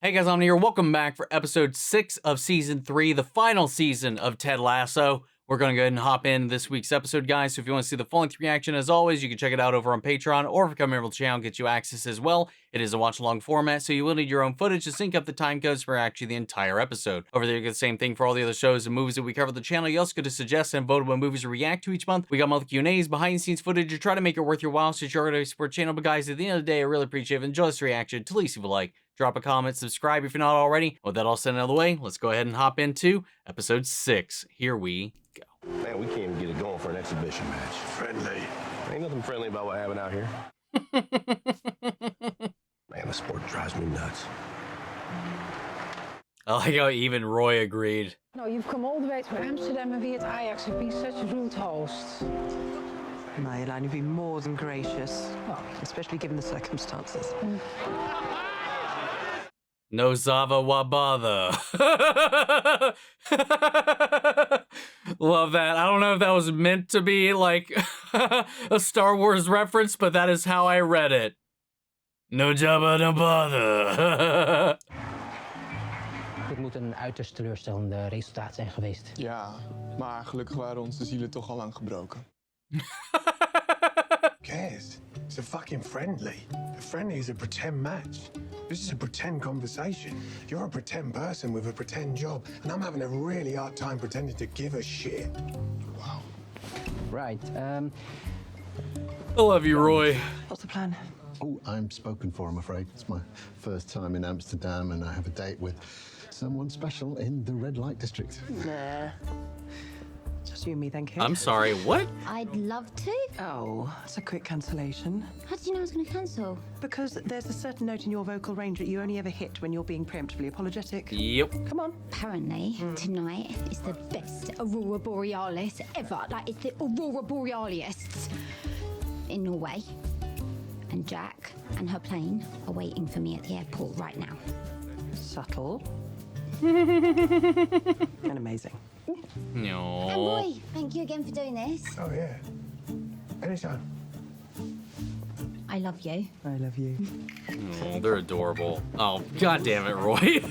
Hey guys, I'm here. Welcome back for episode 6 of season 3, the final season of Ted Lasso. We're going to go ahead and hop in this week's episode, guys. So if you want to see the full-length reaction, as always, you can check it out over on Patreon, or if you come here to the channel, get you access as well. It is a watch-along format, so you will need your own footage to sync up the time codes for actually the entire episode. Over there, you get the same thing for all the other shows and movies that we cover on the channel. You also get to suggest and vote on movies to react to each month. We got monthly Q&As, behind-the-scenes footage to try to make it worth your while, so you're going to support the channel. But guys, at the end of the day, I really appreciate it. Enjoy this reaction. To leave a like, drop a comment, subscribe if you're not already. With that all said and out of the way, let's go ahead and hop into episode 6. Here we go. Man, we can't even get it going for an exhibition match. Friendly. Ain't nothing friendly about what happened out here. Man, the sport drives me nuts. I like how even Roy agreed. No, you've come all the way to Amsterdam and via Ajax and be such a rude host. No, Elaine, you've been more than gracious, especially given the circumstances. No Zava Wabada. Love that. I don't know if that was meant to be like a Star Wars reference, but that is how I read it. No Jabba no bother. Dit moet een uiterst teleurstellende resultaat zijn geweest. Ja, maar gelukkig waren onze zielen toch al lang gebroken. Cares? It's a fucking friendly. A friendly is a pretend match. This is a pretend conversation. You're a pretend person with a pretend job, and I'm having a really hard time pretending to give a shit. Wow. Right, I love you, Roy. What's the plan? Oh, I'm spoken for, I'm afraid. It's my first time in Amsterdam, and I have a date with someone special in the red light district. Nah. Just you and me, thank you. I'm sorry, what? I'd love to. Oh, it's a quick cancellation. How did you know I was going to cancel? Because there's a certain note in your vocal range that you only ever hit when you're being preemptively apologetic. Yep. Come on. Apparently, tonight is the best Aurora Borealis ever. Like, it's the Aurora Borealis in Norway. And Jack and her plane are waiting for me at the airport right now. Subtle. And amazing. No. And Roy, thank you again for doing this. Oh, yeah. Anytime. I love you. I love you. Oh, they're adorable. Oh, god damn it, Roy.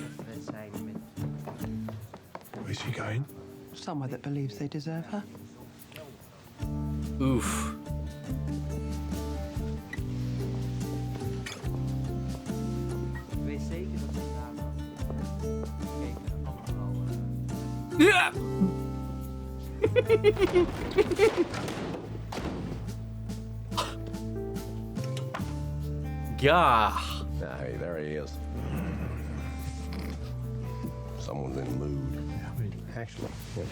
Where's she going? Somewhere that believes they deserve her. Oof. Yeah. Gah. Hey, there he is. Someone's in the mood. Actually, yeah.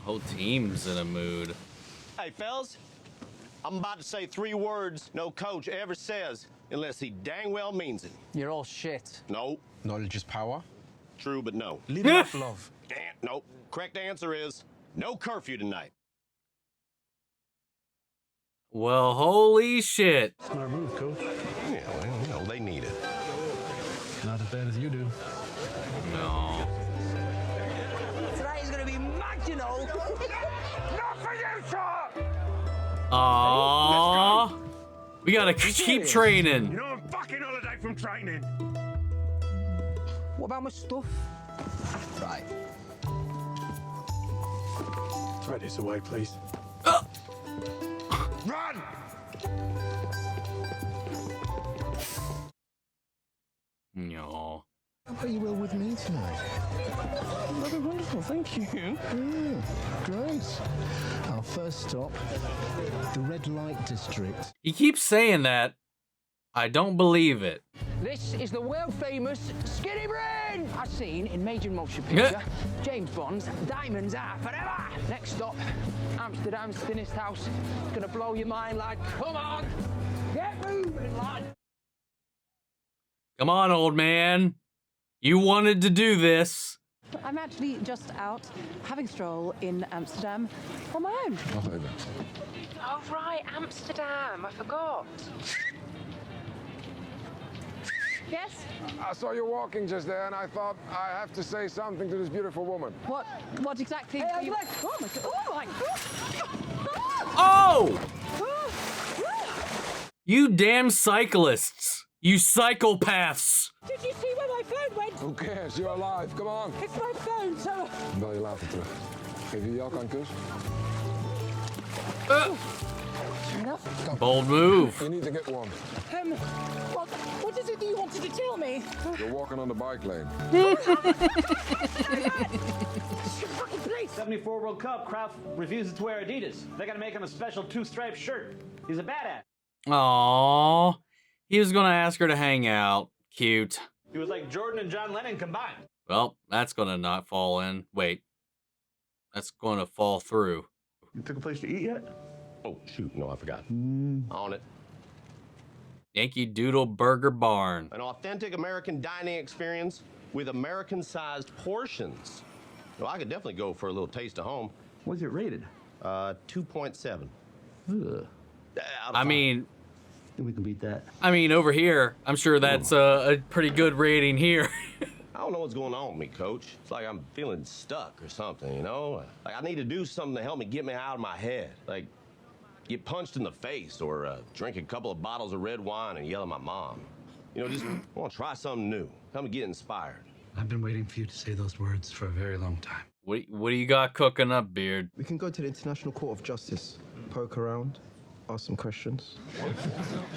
Whole team's in a mood. Hey, fellas, I'm about to say 3 words no coach ever says unless he dang well means it. you're all shit. No. Knowledge is power. True, but no. Lead with love. Nope. Correct answer is no curfew tonight. Well, holy shit. Smart move, coach. Yeah, well, you know, they need it. Not as bad as you do. No. Today is going to be mad, you know. Not for you, sir! Aww. We gotta keep training. know I'm fucking holiday from training. What about my stuff? Right. Throw this away, please. Run! No. How about you will with me tonight? That'd be wonderful, thank you. Great. Our first stop, the red light district. He keeps saying that. I don't believe it. This is the world-famous Skinny Brain, as seen in major motion picture, James Bond's Diamonds Are Forever. Next stop, Amsterdam's thinnest house. It's gonna blow your mind, lad. Come on, get moving, lad. Come on, old man. You wanted to do this. I'm actually just out having a stroll in Amsterdam on my own. Oh, right, Amsterdam. I forgot. Yes? I saw you walking just there, and I thought I have to say something to this beautiful woman. What exactly? Hey, you... look. Oh my god! Oh my god! Oh! You damn cyclists. You psychopaths. Did you see where my phone went? Who cares? You're alive. Come on. It's my phone, so... Ik bel je later terug. Geef je jak aan kus? Bold move. You need to get one. What is it that you wanted to tell me? You're walking on the bike lane. Fucking please. 74 World Cup, Kraft refuses to wear Adidas. They gotta make him a special 2-stripe shirt. He's a badass. Aww. He was gonna ask her to hang out. Cute. He was like Jordan and John Lennon combined. Well, that's gonna not fall in. Wait. That's gonna fall through. You took a place to eat yet? Oh, shoot. No, I forgot. On it. Yankee Doodle Burger Barn. An authentic American dining experience with American-sized portions. Well, I could definitely go for a little taste of home. What's it rated? 2.7. I mean, Think we can beat that. I mean, over here, I'm sure that's a pretty good rating here. I don't know what's going on with me, Coach. It's like I'm feeling stuck or something, you know? Like I need to do something to help me get me out of my head. Like get punched in the face or drink a couple of bottles of red wine and yell at my mom. You know, just want to try something new. Help me get inspired. I've been waiting for you to say those words for a very long time. What do you got cooking up, Beard? We can go to the International Court of Justice, poke around, ask some questions.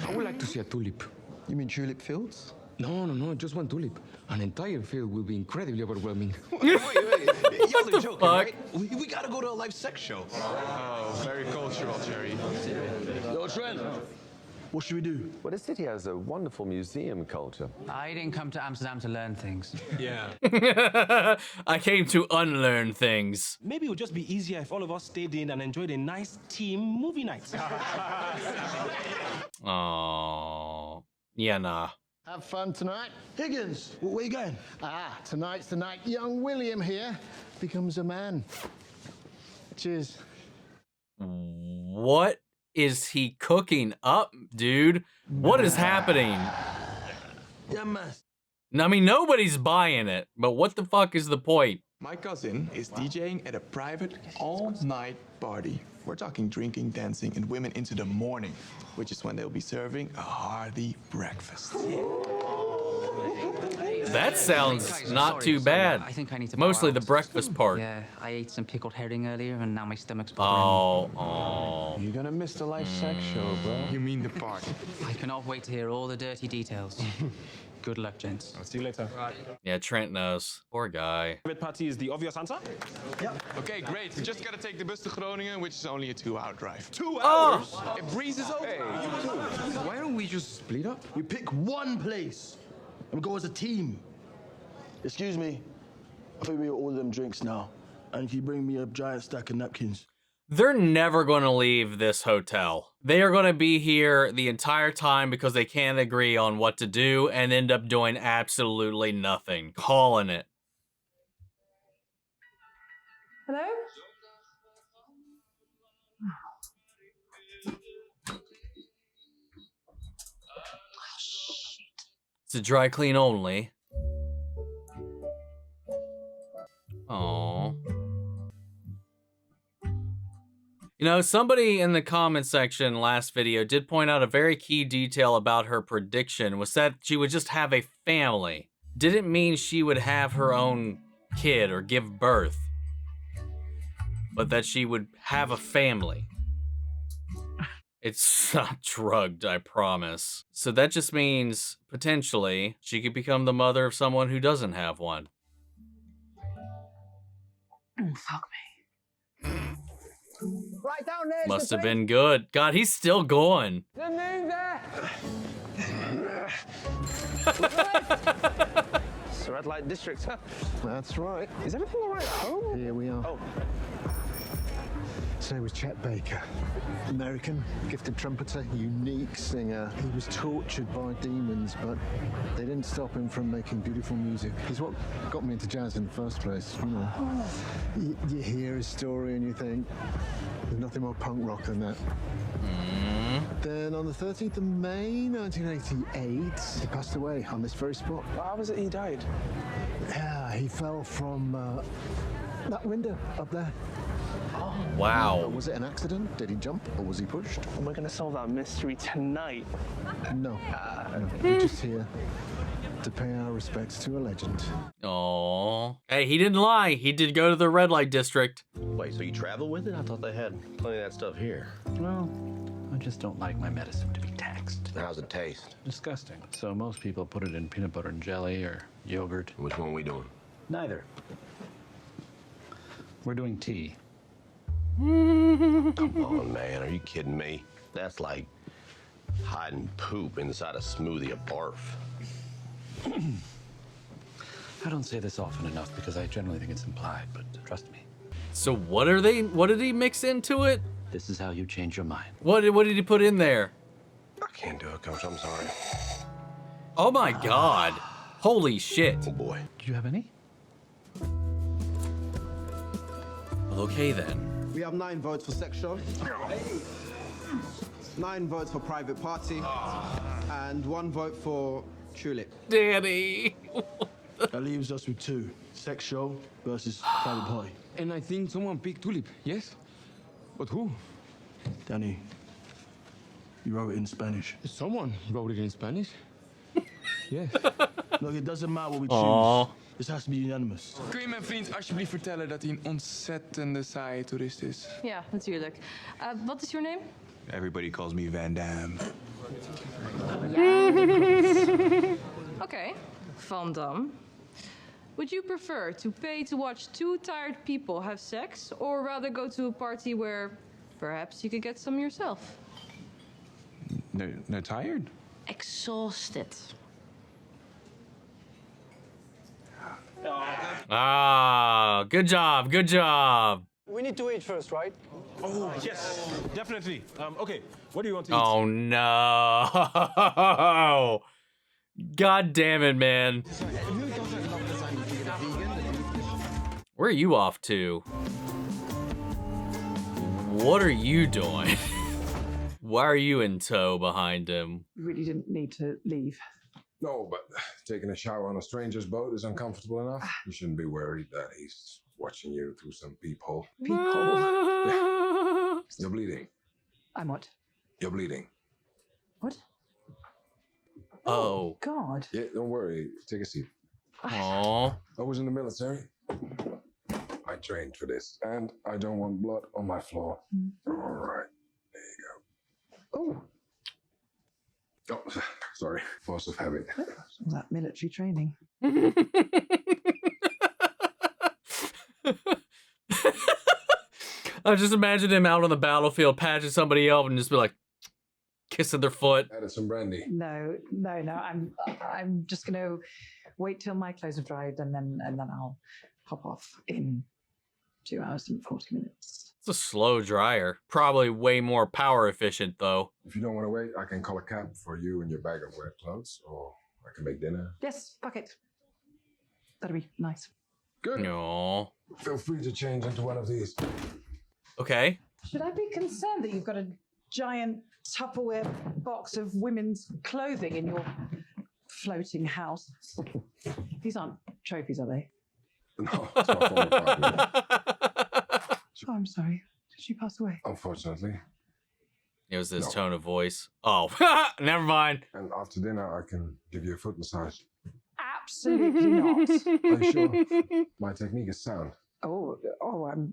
I would like to see a tulip. You mean tulip fields? No, just one tulip. An entire field will be incredibly overwhelming. wait. Y'all are joking, fuck? right? We gotta go to a live sex show. Oh, very cultural, Jerry. Yo, Trent. What should we do? Well, this city has a wonderful museum culture. I didn't come to Amsterdam to learn things. Yeah. I came to unlearn things. Maybe it would just be easier if all of us stayed in and enjoyed a nice team movie night. Oh, yeah, nah. Have fun tonight. Higgins, where you going? Tonight's the night young William here becomes a man. Cheers. What is he cooking up, dude? What is happening? Yeah, man. I mean, nobody's buying it, but what the fuck is the point? My cousin is DJing at a private all-night party. We're talking drinking, dancing, and women into the morning, which is when they'll be serving a hearty breakfast. That sounds not too bad. I think I need to Mostly the borrow. breakfast part. Yeah, I ate some pickled herring earlier and now my stomach's bothering me. Oh. You're gonna miss the live sex show, bro. You mean the party? I cannot wait to hear all the dirty details. Good luck, gents. I'll see you later. Yeah, Trent knows. Poor guy. Private party is the obvious answer? Okay, great. We just gotta take the bus to Groningen, which is only a 2-hour drive. 2 hours? hours? It breezes over. Why don't we just split up? We pick one place and go as a team. Excuse me, I think we order them drinks now. And can you bring me a giant stack of napkins? They're never going to leave this hotel. They are going to be here the entire time because they can't agree on what to do and end up doing absolutely nothing. Calling it. Hello? It's a dry clean only. Aww. You know, somebody in the comment section last video did point out a very key detail about her prediction was that she would just have a family. Didn't mean she would have her own kid or give birth, but that she would have a family. It's not drugged, I promise. So that just means, potentially, she could become the mother of someone who doesn't have one. Fuck me. Right down there. Must have been good. God, he's still going. The moon there. It's the red light district, huh? That's right. Is everything all right at home? Here we are. Oh. So was Chet Baker, American, gifted trumpeter, unique singer. He was tortured by demons, but they didn't stop him from making beautiful music. He's what got me into jazz in the first place. You know, you hear his story and you think, there's nothing more punk rock than that. Then on the 13th of May, 1988, he passed away on this very spot. How was it he died? Yeah, he fell from that window up there. Wow. Was it an accident? Did he jump or was he pushed? And we're going to solve that mystery tonight. No. We're just here to pay our respects to a legend. Oh. Hey, he didn't lie. He did go to the red light district. Wait, so you travel with it? I thought they had plenty of that stuff here. Well, I just don't like my medicine to be taxed. How's it taste? Disgusting. So most people put it in peanut butter and jelly or yogurt. Which one are we doing? Neither. We're doing tea. Come on, man. Are you kidding me? That's like hiding poop inside a smoothie of barf. I don't say this often enough because I generally think it's implied, but trust me. So what did he mix into it? This is how you change your mind. What did he put in there? I can't do it, Coach. I'm sorry. Oh my God. Holy shit. Oh boy. Do you have any? Well, okay then. We have 9 votes for section, 9 votes for private party, and 1 vote for tulip. Danny. That leaves us with 2. Sex show versus private party. And I think someone picked tulip, yes? But who? Danny, you wrote it in Spanish. Someone wrote it in Spanish. Yes. Look, it doesn't matter what we Aww. choose. This has to be unanimous. Kun je mijn vriend alsjeblieft vertellen dat hij een ontzettende saaie toerist is? Ja, natuurlijk. Wat is your name? Everybody calls me Van Damme. Okay, Van Damme. Would you prefer to pay to watch 2 tired people have sex, or rather go to a party where perhaps you could get some yourself? No tired? Exhausted. Ah, good job, good job. We need to eat first, right? Oh, yes, definitely. Okay, what do you want to eat? Oh no. God damn it, man. Where are you off to? What are you doing? Why are you in tow behind him? You really didn't need to leave. No, but taking a shower on a stranger's boat is uncomfortable enough. You shouldn't be worried that he's watching you through some peephole. Peephole? Yeah. You're bleeding. I'm what? You're bleeding. What? Oh. God. Yeah, don't worry. Take a seat. Aww. I was in the military. I trained for this, and I don't want blood on my floor. All right. There you go. Oh. Oh, sorry. Force of habit. All that military training. I just imagine him out on the battlefield patching somebody up and just be like kissing their foot. Added some brandy. No. I'm just gonna wait till my clothes have dried and then I'll hop off in 2 hours and 40 minutes. It's a slow dryer. Probably way more power efficient though. If you don't want to wait, I can call a cab for you and your bag of wet clothes, or I can make dinner. Yes, fuck it. That'd be nice. Good. No. Feel free to change into one of these. Okay. Should I be concerned that you've got a giant Tupperware box of women's clothing in your floating house? These aren't trophies, are they? No, it's my former partner. Oh, I'm sorry. Did she pass away? Unfortunately. It was this No. tone of voice. Oh, never mind. And after dinner, I can give you a foot massage. Absolutely not. Are you sure? My technique is sound. Oh,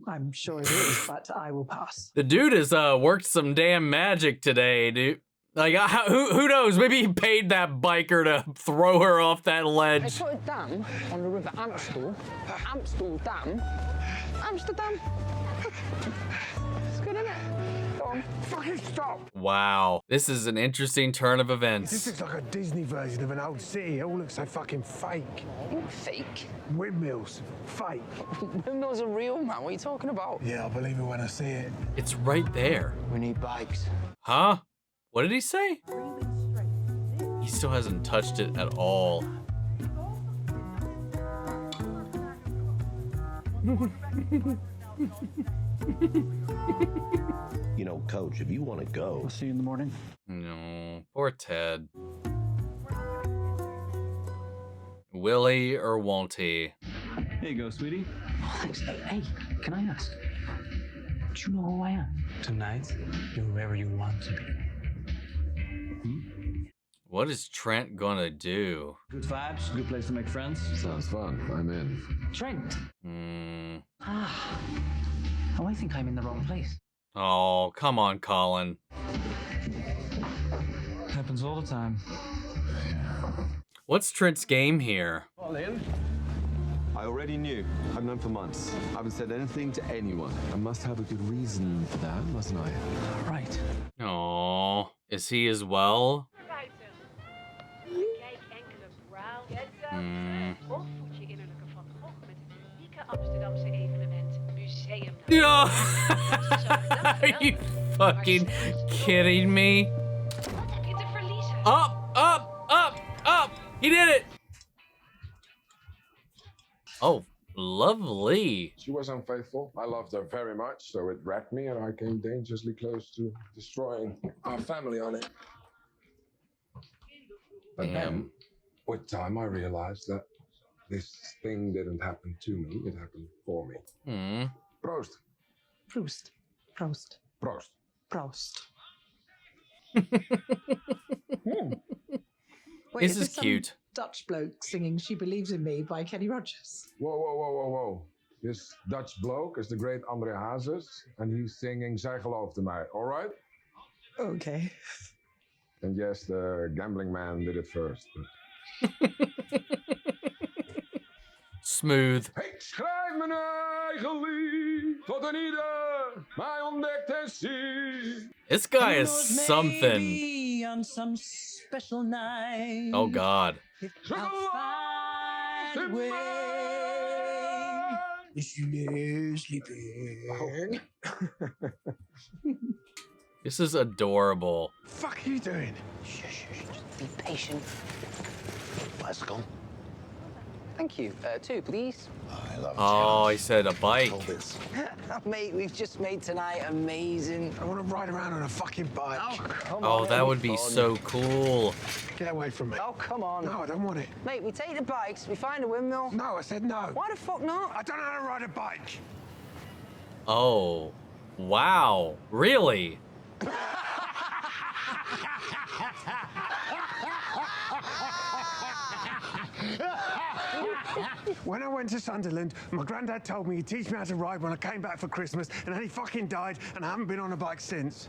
I'm sure it is, but I will pass. The dude has worked some damn magic today, dude. Like, who knows? Maybe he paid that biker to throw her off that They ledge. put a dam on the River Amstel. Amstel Dam. Amsterdam. It's good, isn't it? Go on. Fucking stop! Wow. This is an interesting turn of This events. looks like a Disney version of an old city. It all looks so fucking fake. Fake? Windmills. Fake. Windmills are real, man. What are you talking about? Yeah, I'll believe it when I see it. It's right there. We need bikes. Huh? What did he say? He still hasn't touched it at all. You know, Coach, if you want to go. I'll see you in the morning. No, poor Ted. Will he or won't he? Here you go, sweetie. Thanks. Hey, can I ask? Do you know who I am? Tonight, you're wherever you want to be. What is Trent gonna do? Good vibes, good place to make friends. Sounds fun. I'm in. Trent. Ah. Oh, I think I'm in the wrong place. Oh, come on, Colin. Happens all the time. What's Trent's game here? All in. I already knew. I've known for months. I haven't said anything to anyone. I must have a good reason for that, mustn't I? Right. Oh, is he as well? Amsterdamse evenement, museum. No! Are you fucking kidding me? Up, up, up, up! He did it! Oh, lovely. She was unfaithful. I loved her very much, so it wrecked me, and I came dangerously close to destroying our family on it. But then, with time, I realized that this thing didn't happen to me, it happened for me. Prost. Proust. Proust. Prost. Proust. This is cute. Dutch bloke singing She Believes in Me by Kenny Rogers. Whoa, whoa, whoa, whoa, whoa. This Dutch bloke is the great André Hazes, and he's singing Zij geloofde mij, all right? Okay. And yes, the gambling man did it first. Smooth. Ik schrijf mijn eigen lied, tot een ieder mij ontdekt en ziet. This guy is something. On some special night. Oh God. I'll find a way. Sleeping. This is adorable. Fuck are you doing? Shh, just be patient. Let's go. Thank you. Two, please. I love Oh, he said a bike. Mate, we've just made tonight amazing. I want to ride around on a fucking bike. Oh, come Oh, on. that would be so cool. Get away from me. Oh, come on. No, I don't want it. Mate, we take the bikes, we find a windmill. No, I said no. Why the fuck not? I don't know how to ride a bike. Oh, wow. Really? When I went to Sunderland, my granddad told me he'd teach me how to ride when I came back for Christmas, and then he fucking died, and I haven't been on a bike since.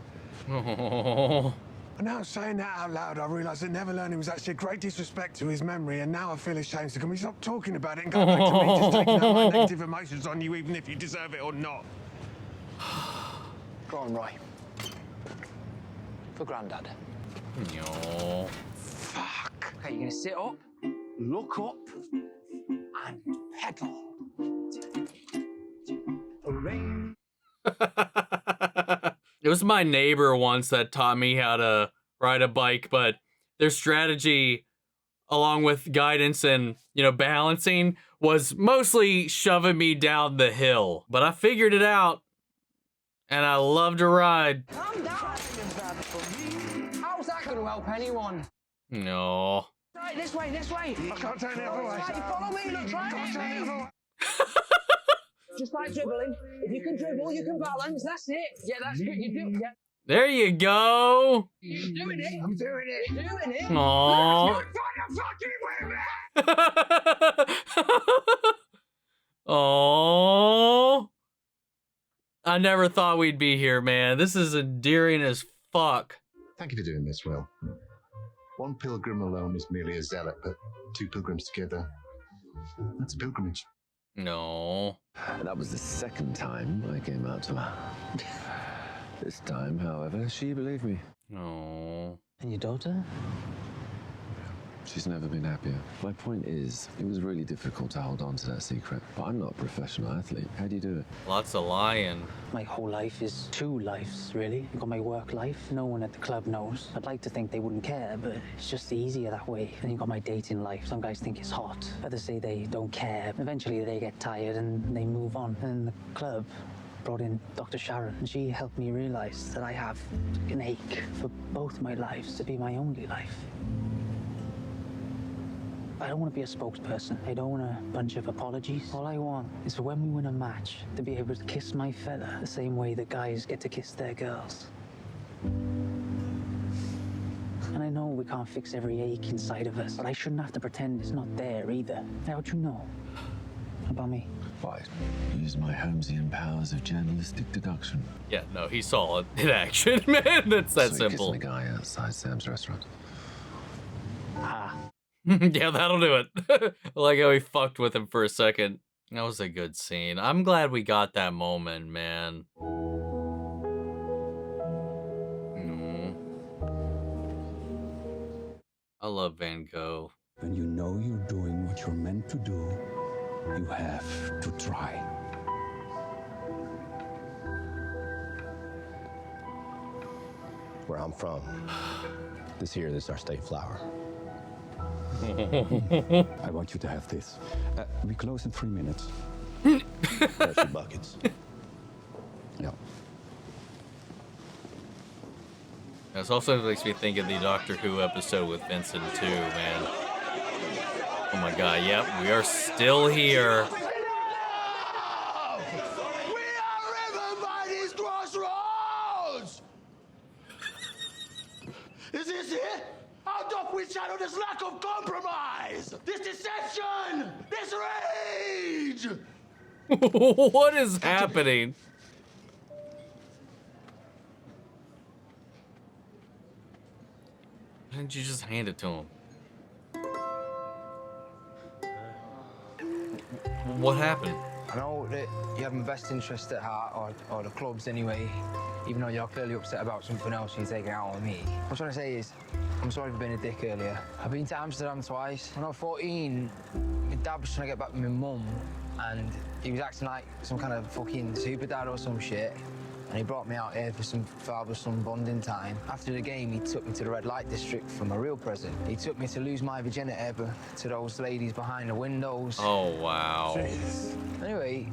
Oh. And now saying that out loud, I realise that never learning was actually a great disrespect to his memory, and now I feel ashamed. So can we stop talking about it and go back to me just taking out my negative emotions on you, even if you deserve it or not? Go on, Roy. For Grandad. No. Fuck. Okay, you're gonna sit up, look up, and pedal. It was my neighbor once that taught me how to ride a bike, but their strategy, along with guidance and, balancing, was mostly shoving me down the hill. But I figured it out, and I love to ride. Calm down. How's that gonna help anyone? No. Right, this way, this way. I can't turn the other way. Right, follow me, look, try it. Just like dribbling. If you can dribble, you can balance. That's it. Yeah, that's good. You do. Yeah. There you go. You're doing it. I'm doing it. You're doing it. Aww. Aww. I never thought we'd be here, man. This is endearing as fuck. Thank you for doing this, Will. One pilgrim alone is merely a zealot, but two pilgrims together, that's a pilgrimage. No. That was the second time I came out to her. This time, however, she believed me. No. And your daughter? She's never been happier. My point is, it was really difficult to hold on to that secret. But I'm not a professional athlete. How do you do it? Lots of lying. My whole life is two lives, really. I've got my work life. No one at the club knows. I'd like to think they wouldn't care, but it's just easier that way. And you've got my dating life. Some guys think it's hot. Others say they don't care. Eventually they get tired and they move on. And the club brought in Dr. Sharon, and she helped me realize that I have an ache for both my lives to be my only life. I don't want to be a spokesperson. I don't want a bunch of apologies. All I want is for when we win a match to be able to kiss my fella the same way that guys get to kiss their girls. And I know we can't fix every ache inside of us, but I shouldn't have to pretend it's not there either. How would you know about me? Why? Use my Holmesian powers of journalistic deduction. Yeah, no, he saw it in action, man. That's that So simple. kissing a guy outside Sam's restaurant. Ah. Yeah, that'll do it. I like how he fucked with him for a second. That was a good scene. I'm glad we got that moment, man. I love Van Gogh. When you know you're doing what you're meant to do, you have to try. Where I'm from, this is our state flower. I want you to have this. We close in 3 minutes. There's your buckets. Yeah. This also makes me think of the Doctor Who episode with Vincent too, man. Oh my god, yep, we are still here. Everybody's crossroads! Is this it? How doth we shadow this lack of compromise? This deception! This rage! What is happening? Why didn't you just hand it to him? What happened? I know that you have my best interest at heart, or the club's anyway, even though you're clearly upset about something else and you're taking it out on me. What I'm trying to say is, I'm sorry for being a dick earlier. I've been to Amsterdam twice. When I was 14, my dad was trying to get back with my mum, and he was acting like some kind of fucking super dad or some shit. And he brought me out here for some father-son bonding time. After the game, he took me to the red light district for my real present. He took me to lose my virginity to those ladies behind the windows. Oh, wow. Jeez. Anyway,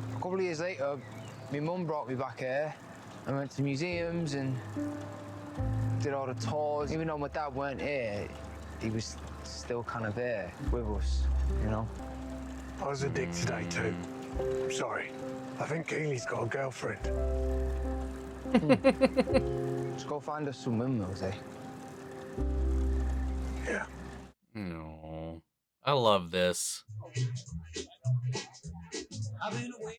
a couple of years later, my mum brought me back here. I went to museums and did all the tours. Even though my dad weren't here, he was still kind of there with us, you know? I was a dick today too. I'm sorry. I think Keeley's got a girlfriend. Just go find us some windmills, eh? Yeah. No. I love this.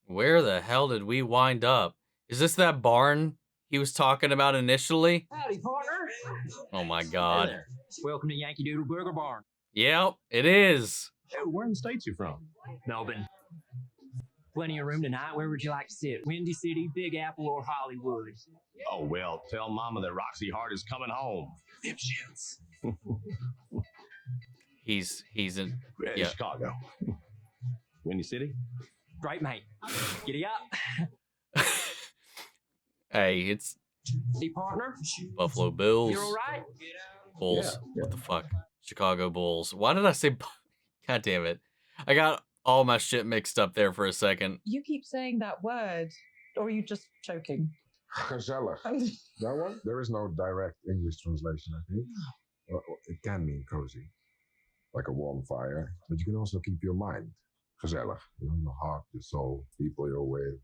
Where the hell did we wind up? Is this that barn he was talking about initially? Howdy, partner. Oh my god. Hey there. Welcome to Yankee Doodle Burger Barn. Yep, it is. Oh, where in the States you from? Melbourne. Plenty of room tonight. Where would you like to sit? Windy City, Big Apple, or Hollywood? Oh, well, tell Mama that Roxy Hart is coming home. Dipshits. He's in Yeah, Chicago. Windy City? Great, mate. Giddy up. Hey, it's Hey, partner. Buffalo Bills. You all right? Bulls. What the fuck? Chicago Bulls. Why did I say God damn it. I got all my shit mixed up there for a second. You keep saying that word, or are you just joking? Gezellig. That one? There is no direct English translation, I think. It can mean cozy, like a warm fire, but you can also keep your mind gezellig. You know, your heart, your soul, people you're with,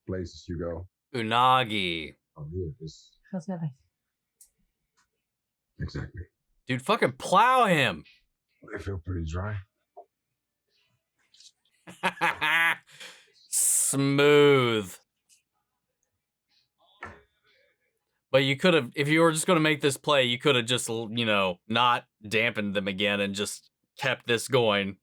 places you go. Unagi. Oh, here it is. Gezellig. Exactly. Dude, fucking plow him. They feel pretty dry. Smooth. But you could have, if you were just going to make this play, you could have just, you know, not dampened them again and just kept this going.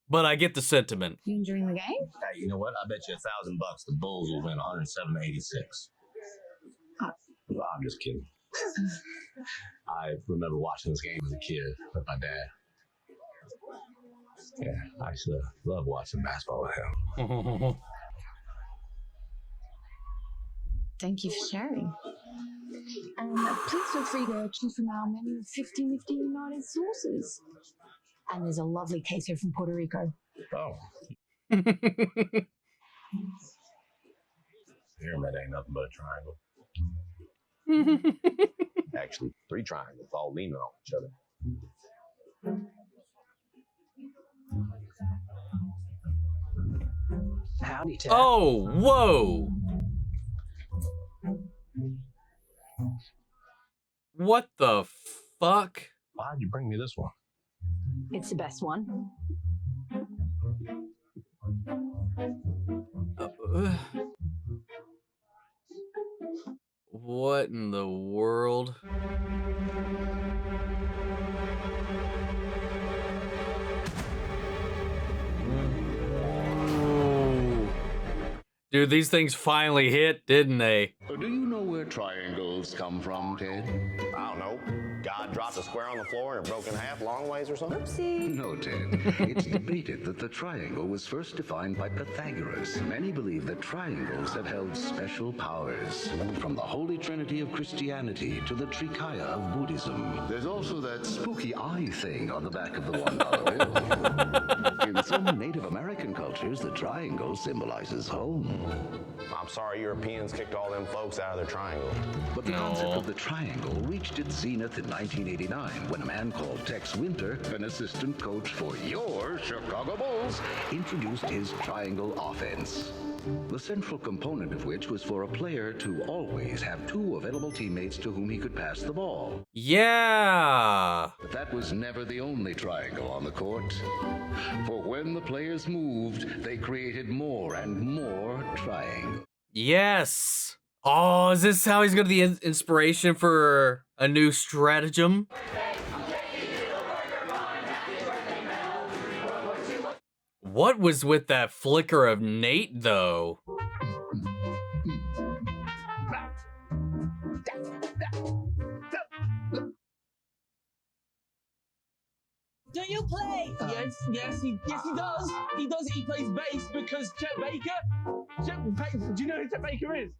But I get the sentiment. You enjoying the game? Hey, you know what? I bet you $1,000 the Bulls will win 107-86. Well, I'm just kidding. I remember watching this game as a kid with my dad. Yeah, I used to love watching basketball with him. Thank you for sharing. Please feel free to choose from our menu of 50 nifty United sauces. And there's a lovely queso from Puerto Rico. Oh. Pyramid ain't nothing but a triangle. Actually, 3 triangles all leaning on each other. Howdy, Tartt. Oh, whoa. What the fuck? Why'd you bring me this one? It's the best one. What in the world? Dude, these things finally hit, didn't they? Do you know where triangles come from, Ted? I don't know. God dropped a square on the floor and it broke in half long ways or something? Oopsie. No, Ted. It's debated that the triangle was first defined by Pythagoras. Many believe that triangles have held special powers, from the Holy Trinity of Christianity to the Trikaya of Buddhism. There's also that spooky eye thing on the back of the $1 bill. In some Native American cultures, the triangle symbolizes home. I'm sorry Europeans kicked all them folks out of their triangle. But the concept of the triangle reached its zenith in 1989 when a man called Tex Winter, an assistant coach for your Chicago Bulls, introduced his triangle offense. The central component of which was for a player to always have two available teammates to whom he could pass the ball. Yeah. But that was never the only triangle on the court. For when the players moved, they created more and more triangles. Yes. Oh, is this how he's going to be inspiration for a new stratagem? What was with that flicker of Nate, though? Do you play? Yes, he does. He does. He plays bass because Chet Baker. Do you know who Chet Baker is?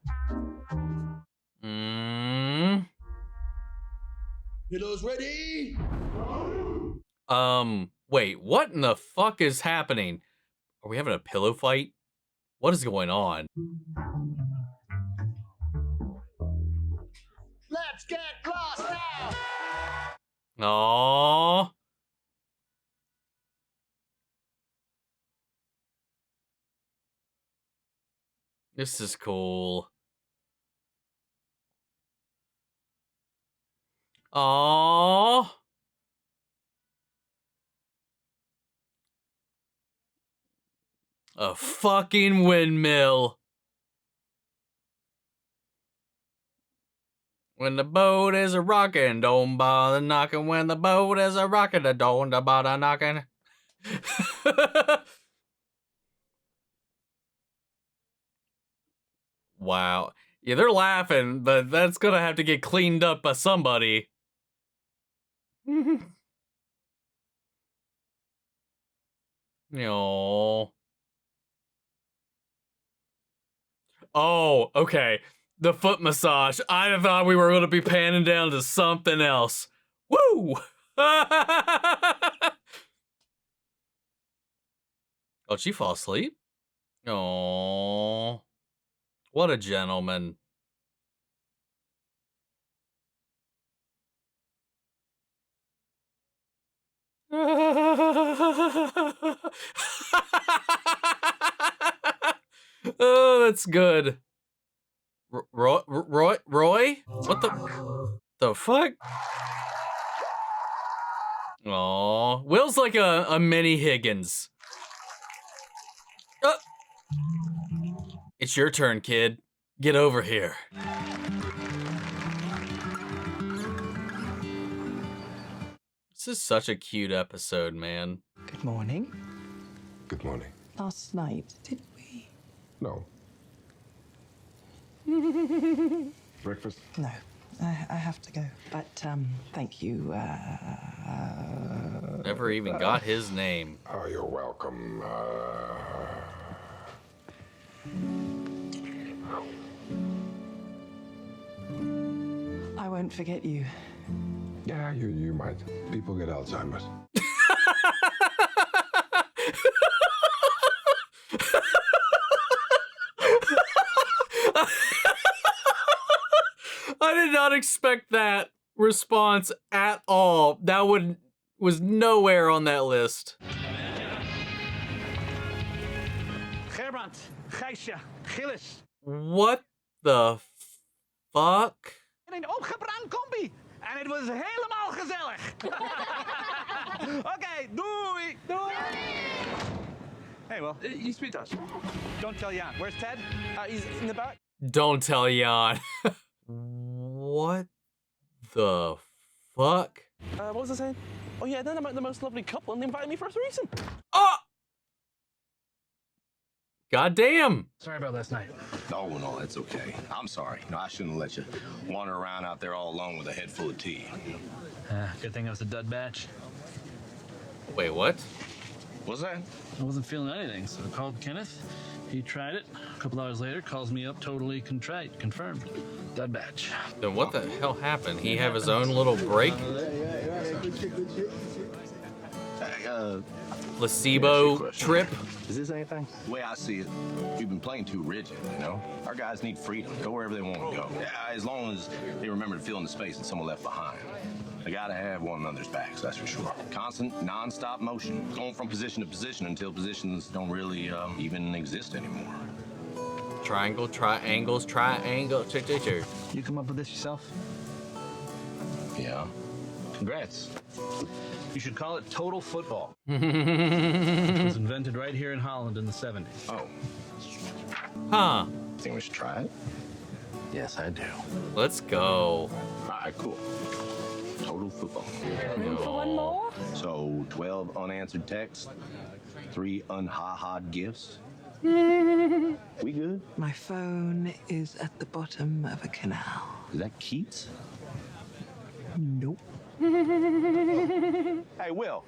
Pillows ready? Wait, what in the fuck is happening? Are we having a pillow fight? What is going on? Let's get lost now! Aww. This is cool. Aww. A fucking windmill. When the boat is a rockin', don't bother knocking. When the boat is a rockin', don't bother knocking. Wow. Yeah, they're laughing, but that's gonna have to get cleaned up by somebody. No. Oh, okay. The foot massage. I thought we were going to be panning down to something else. Woo! Oh, did she fall asleep? Oh, what a gentleman. Oh, that's good. Roy? What the fuck? Aw, Will's like a mini Higgins. It's your turn, kid. Get over here. This is such a cute episode, man. Good morning. Good morning. Last night, did we? No. Breakfast? No, I have to go. But thank you. Never even got his name. Oh, you're welcome. I won't forget you. Yeah, you might. People get Alzheimer's. I did not expect that response at all. That was nowhere on that list. Gerbrand, Gijsje, Gillis. What the fuck? In een opgebrand kombi. En het was helemaal gezellig. Oké, doei. Doei. Hey, well, you speak Dutch. Don't tell Jan. Where's Ted? He's in the back. Don't tell Jan. What the fuck? What was I saying? Oh yeah, then I met the most lovely couple and they invited me for a threesome. Oh! Goddamn! Sorry about last night. No, that's okay. I'm sorry. No, I shouldn't have let you wander around out there all alone with a head full of tea. Good thing I was a dud batch. Wait, what? What's that? I wasn't feeling anything, so I called Kenneth. He tried it. A couple hours later, calls me up totally contrite, confirmed. Dud batch. Then what the hell happened? He have his own little break? Placebo trip? Is this anything? The way I see it, we've been playing too rigid, you know? Our guys need freedom. Go wherever they want to go. Yeah, as long as they remember to fill in the space that someone left behind. They gotta have one another's backs, that's for sure. Constant, non-stop motion. Going from position to position until positions don't really even exist anymore. Triangle, triangles, triangle, two. You come up with this yourself? Yeah. Congrats. You should call it total football. It was invented right here in Holland in the 70s. Oh. Huh. Think we should try it? Yes, I do. Let's go. All right, cool. Total football. Room for one more? So 12 unanswered texts, 3 unha-ha'd gifts. We good? My phone is at the bottom of a canal. Is that Keats? Nope. Hey, Will,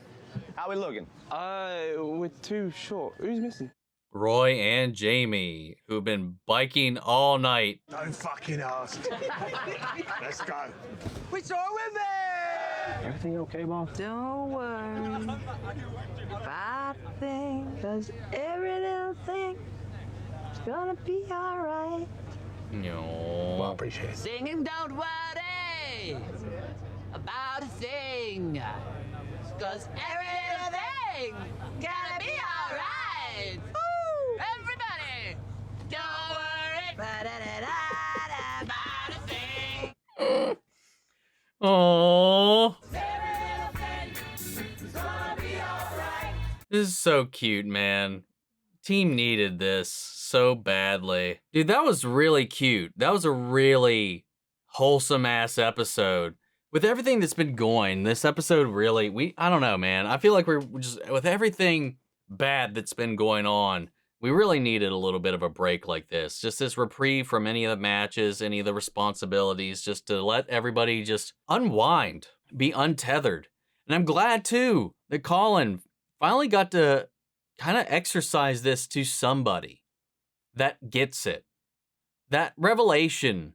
how we looking? We're too short. Who's missing? Roy and Jamie, who've been biking all night. Don't fucking ask. Let's go. Which are with it? Everything okay, Bob? Don't worry. Bad thing, cause every little thing is gonna be alright. No. Well, I appreciate it. Singing, don't worry about a thing, cause every little thing gonna be alright. Everybody, don't worry about a thing. Aww. This is so cute, man. Team needed this so badly. Dude, that was really cute. That was a really wholesome ass episode. With everything that's been going, this episode really, I don't know, man. I feel like we're just, with everything bad that's been going on, we really needed a little bit of a break like this. Just this reprieve from any of the matches, any of the responsibilities, just to let everybody just unwind, be untethered. And I'm glad, too, that Colin finally got to kind of exercise this to somebody that gets it. That revelation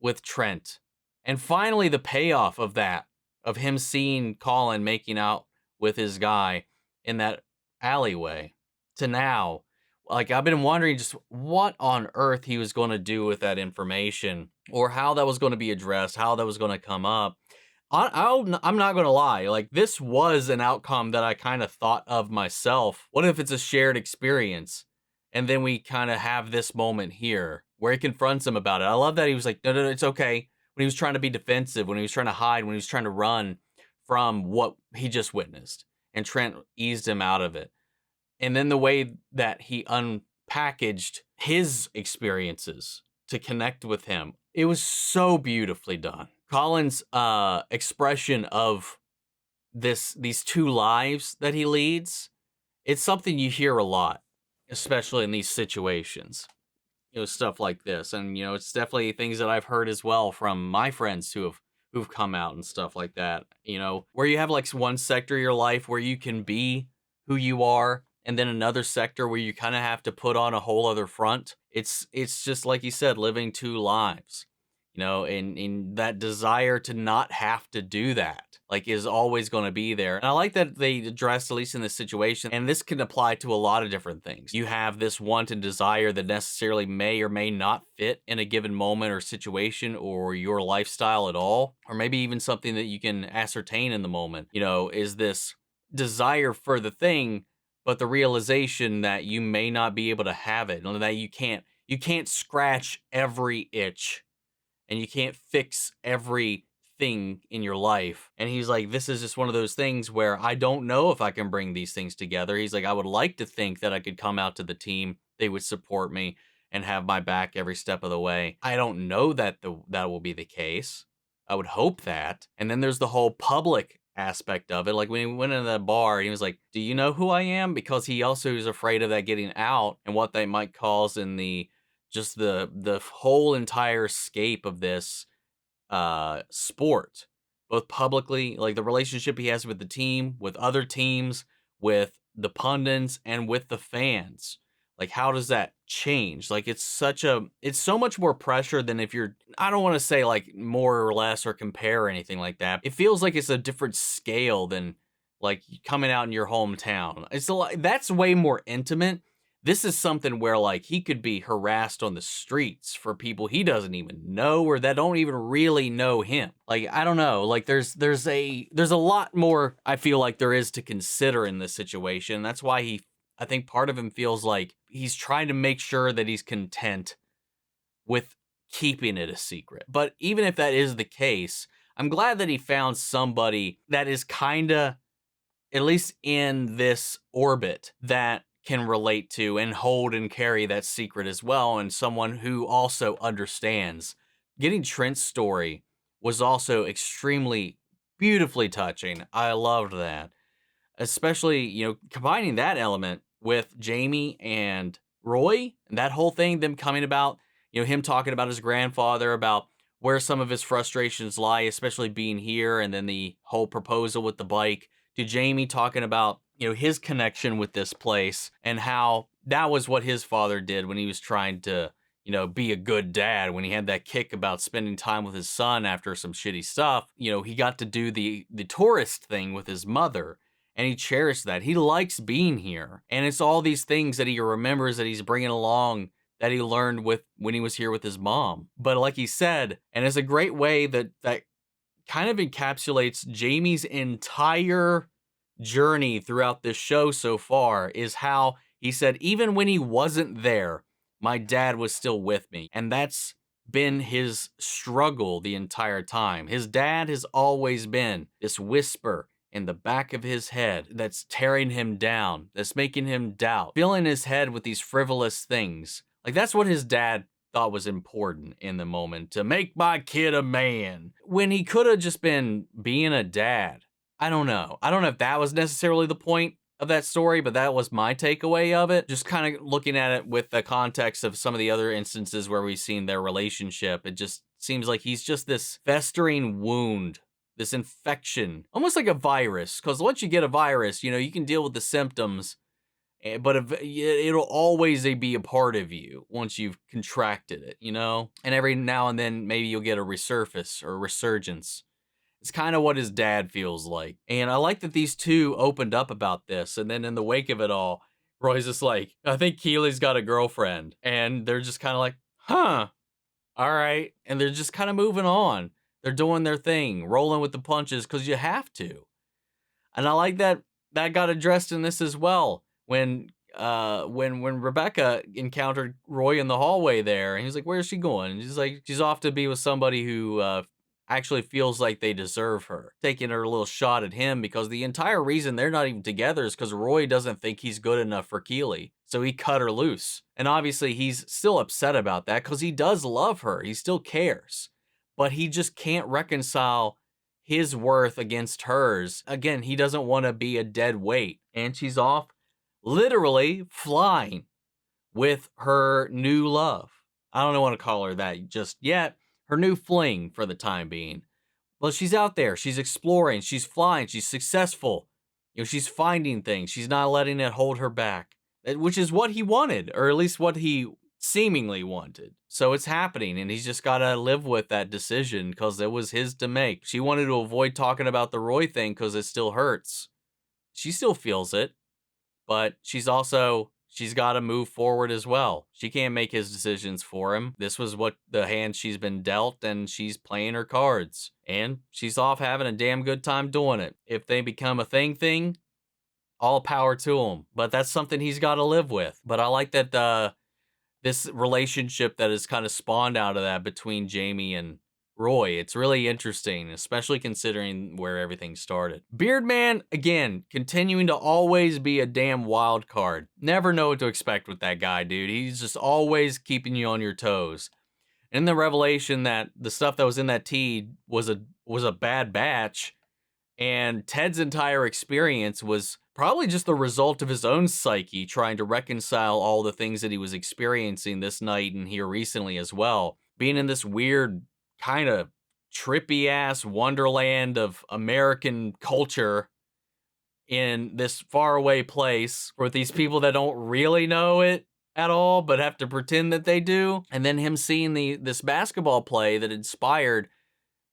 with Trent. And finally, the payoff of that, of him seeing Colin making out with his guy in that alleyway, to now, like, I've been wondering just what on earth he was going to do with that information, or how that was going to be addressed, how that was going to come up. I'm not going to lie, like, this was an outcome that I kind of thought of myself. What if it's a shared experience? And then we kind of have this moment here where he confronts him about it. I love that he was like, no, it's okay. When he was trying to be defensive, when he was trying to hide, when he was trying to run from what he just witnessed. And Trent eased him out of it. And then the way that he unpackaged his experiences to connect with him, it was so beautifully done. Colin's expression of these two lives that he leads, it's something you hear a lot, especially in these situations. You know, stuff like this. And, you know, it's definitely things that I've heard as well from my friends who've come out and stuff like that. You know, where you have like one sector of your life where you can be who you are, and then another sector where you kind of have to put on a whole other front. It's just like you said, living two lives, you know, and that desire to not have to do that, like, is always going to be there. And I like that they addressed, at least in this situation, and this can apply to a lot of different things. You have this want and desire that necessarily may or may not fit in a given moment or situation or your lifestyle at all, or maybe even something that you can ascertain in the moment, you know, is this desire for the thing, but the realization that you may not be able to have it, and that you can't scratch every itch, and you can't fix everything in your life. And he's like, this is just one of those things where I don't know if I can bring these things together. He's like, I would like to think that I could come out to the team, they would support me and have my back every step of the way. I don't know that that will be the case. I would hope that. And then there's the whole public aspect of it. Like when he went into that bar, he was like, do you know who I am? Because he also is afraid of that getting out and what they might cause in the whole entire scape of this sport, both publicly, like the relationship he has with the team, with other teams, with the pundits, and with the fans. Like, how does that change? Like, it's so much more pressure than if you're, I don't want to say like more or less or compare or anything like that. It feels like it's a different scale than like coming out in your hometown. It's that's way more intimate. This is something where like he could be harassed on the streets for people he doesn't even know or that don't even really know him. Like, I don't know, like there's a lot more I feel like there is to consider in this situation. That's why I think part of him feels like he's trying to make sure that he's content with keeping it a secret. But even if that is the case, I'm glad that he found somebody that is kind of, at least in this orbit, that can relate to and hold and carry that secret as well, and someone who also understands. Getting Trent's story was also extremely beautifully touching. I loved that. Especially, combining that element with Jamie and Roy, and that whole thing, them coming about, him talking about his grandfather, about where some of his frustrations lie, especially being here, and then the whole proposal with the bike, to Jamie talking about, his connection with this place and how that was what his father did when he was trying to, be a good dad, when he had that kick about spending time with his son after some shitty stuff. He got to do the tourist thing with his mother. And he cherished that. He likes being here. And it's all these things that he remembers that he's bringing along that he learned when he was here with his mom. But like he said, and it's a great way that kind of encapsulates Jamie's entire journey throughout this show so far, is how he said, even when he wasn't there, my dad was still with me. And that's been his struggle the entire time. His dad has always been this whisper in the back of his head that's tearing him down, that's making him doubt, filling his head with these frivolous things. Like, that's what his dad thought was important in the moment, to make my kid a man, when he could have just been being a dad. I don't know if that was necessarily the point of that story, but that was my takeaway of it. Just kind of looking at it with the context of some of the other instances where we've seen their relationship, it just seems like he's just this festering wound, this infection, almost like a virus. Because once you get a virus, you can deal with the symptoms, but it'll always be a part of you once you've contracted it, And every now and then, maybe you'll get a resurface or a resurgence. It's kind of what his dad feels like. And I like that these two opened up about this. And then in the wake of it all, Roy's just like, I think Keeley's got a girlfriend. And they're just kind of like, huh, all right. And they're just kind of moving on. They're doing their thing, rolling with the punches, because you have to. And I like that got addressed in this as well. When Rebecca encountered Roy in the hallway there, and he's like, where's she going? And she's like, she's off to be with somebody who actually feels like they deserve her. Taking her little shot at him, because the entire reason they're not even together is because Roy doesn't think he's good enough for Keeley. So he cut her loose. And obviously he's still upset about that, because he does love her. He still cares. But he just can't reconcile his worth against hers. Again, he doesn't want to be a dead weight. And she's off literally flying with her new love. I don't want to call her that just yet. Her new fling for the time being. Well, she's out there. She's exploring. She's flying. She's successful. She's finding things. She's not letting it hold her back, which is what he wanted, or at least what he seemingly wanted. So it's happening, and he's just got to live with that decision, because it was his to make. She wanted to avoid talking about the Roy thing because it still hurts. She still feels it, but she's got to move forward as well. She can't make his decisions for him. This was what the hand she's been dealt, and she's playing her cards. And she's off having a damn good time doing it. If they become a thing, all power to him. But that's something he's got to live with. But I like that this relationship that has kind of spawned out of that between Jamie and Roy. It's really interesting, especially considering where everything started. Beardman, again, continuing to always be a damn wild card. Never know what to expect with that guy, dude. He's just always keeping you on your toes. And the revelation that the stuff that was in that tea was a bad batch, and Ted's entire experience was probably just the result of his own psyche trying to reconcile all the things that he was experiencing this night and here recently as well. Being in this weird, kind of trippy ass wonderland of American culture in this faraway place with these people that don't really know it at all, but have to pretend that they do. And then him seeing this basketball play that inspired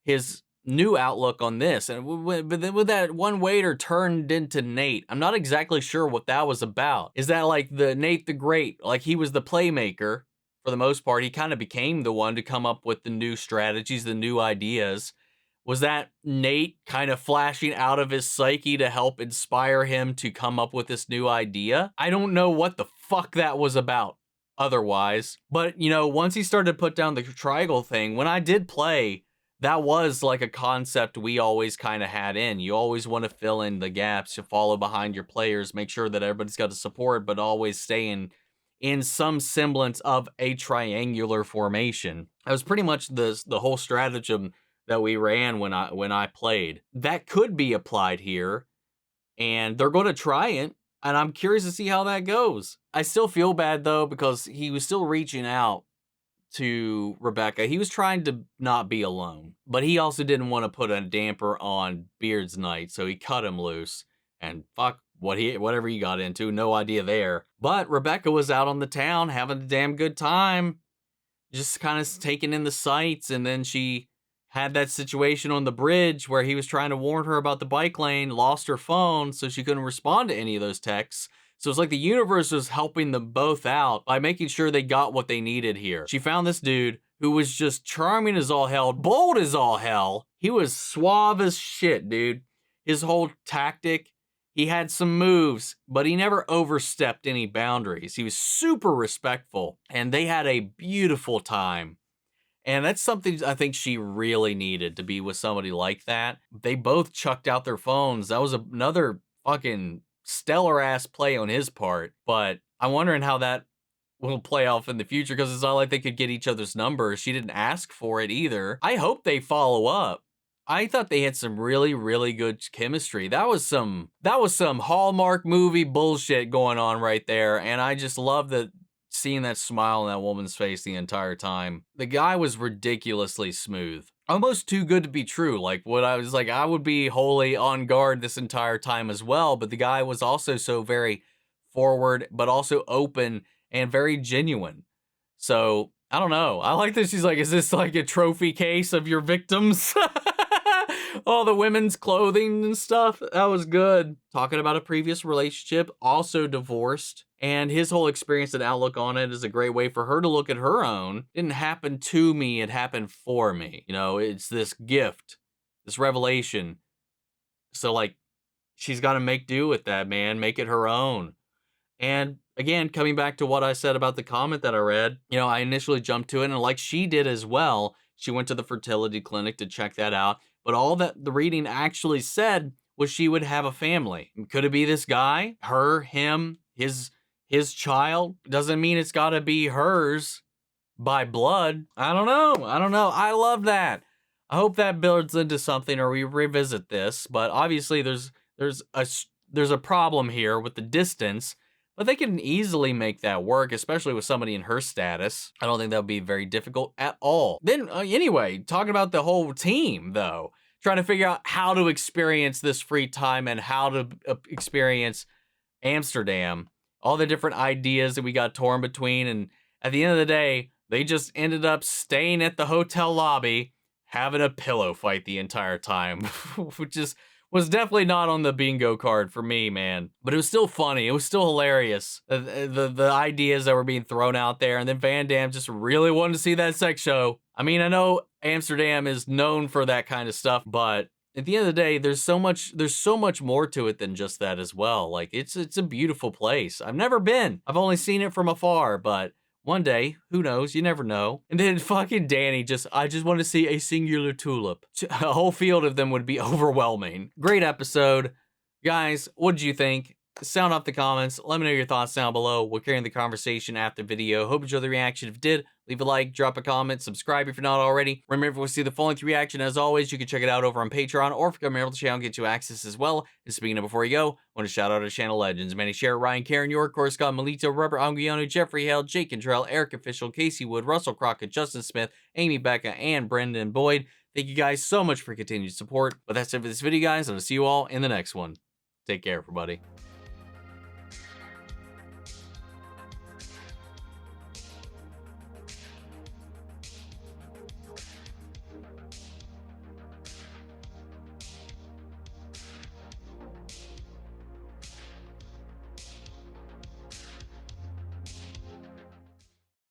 his new outlook on this. And but then with that one waiter turned into Nate, I'm not exactly sure what that was about. Is that like the Nate the Great? Like he was the playmaker for the most part. He kind of became the one to come up with the new strategies, the new ideas. Was that Nate kind of flashing out of his psyche to help inspire him to come up with this new idea? I don't know what the fuck that was about otherwise. But, you know, once he started to put down the triangle thing, when I did play, that was like a concept we always kind of had in. You always want to fill in the gaps, you follow behind your players, make sure that everybody's got a support, but always stay in some semblance of a triangular formation. That was pretty much the whole stratagem that we ran when I played. That could be applied here, and they're going to try it, and I'm curious to see how that goes. I still feel bad, though, because he was still reaching out to Rebecca. He was trying to not be alone, but he also didn't want to put a damper on Beard's night, so he cut him loose, and fuck whatever he got into, no idea there. But Rebecca was out on the town having a damn good time, just kind of taking in the sights, and then she had that situation on the bridge where he was trying to warn her about the bike lane, lost her phone, so she couldn't respond to any of those texts. So it's like the universe was helping them both out by making sure they got what they needed here. She found this dude who was just charming as all hell, bold as all hell. He was suave as shit, dude. His whole tactic, he had some moves, but he never overstepped any boundaries. He was super respectful, and they had a beautiful time. And that's something I think she really needed, to be with somebody like that. They both chucked out their phones. That was another fucking stellar ass play on his part. But I'm wondering how that will play off in the future, because it's not like they could get each other's numbers. She didn't ask for it either. I hope they follow up. I thought they had some really, really good chemistry. That was some Hallmark movie bullshit going on right there. And I just love that. Seeing that smile on that woman's face the entire time. The guy was ridiculously smooth. Almost too good to be true. Like what I was like, I would be wholly on guard this entire time as well. But the guy was also so very forward, but also open and very genuine. So I don't know. I like that she's like, is this like a trophy case of your victims? All the women's clothing and stuff. That was good. Talking about a previous relationship, also divorced. And his whole experience and outlook on it is a great way for her to look at her own. It didn't happen to me, it happened for me. You know, it's this gift, this revelation. So like, she's got to make do with that, man. Make it her own. And again, coming back to what I said about the comment that I read, you know, I initially jumped to it, and like she did as well, she went to the fertility clinic to check that out. But all that the reading actually said was she would have a family. Could it be this guy? Her, him, his child? Doesn't mean it's got to be hers by blood. I don't know. I love that. I hope that builds into something, or we revisit this. But obviously there's a problem here with the distance. But they can easily make that work, especially with somebody in her status. I don't think that would be very difficult at all. Then, anyway, talking about the whole team, though. Trying to figure out how to experience this free time and how to experience Amsterdam. All the different ideas that we got torn between. And at the end of the day, they just ended up staying at the hotel lobby, having a pillow fight the entire time. Which was definitely not on the bingo card for me, man. But it was still funny. It was still hilarious. The ideas that were being thrown out there. And then Van Damme just really wanted to see that sex show. I mean, I know Amsterdam is known for that kind of stuff, but at the end of the day, there's so much more to it than just that as well. Like, it's a beautiful place. I've never been. I've only seen it from afar, but one day, who knows? You never know. And then fucking Danny I just want to see a singular tulip. A whole field of them would be overwhelming. Great episode. Guys, what did you think? Sound off the comments. Let me know your thoughts down below. We'll carry on the conversation after the video. Hope you enjoyed the reaction. If you did, leave a like, drop a comment, subscribe if you're not already. Remember, if you want to see the full length reaction, as always, you can check it out over on Patreon, or if you come here to the channel, get you access as well. And speaking of before you go, I want to shout out our channel legends. Manny Share, Ryan, Karen, York, Corey Scott, Melito, Rubber, Anguiano, Jeffrey Hale, Jake Cantrell, Eric Official, Casey Wood, Russell Crockett, Justin Smith, Amy Becca, and Brendan Boyd. Thank you guys so much for continued support. But that's it for this video, guys, and I'll see you all in the next one. Take care, everybody.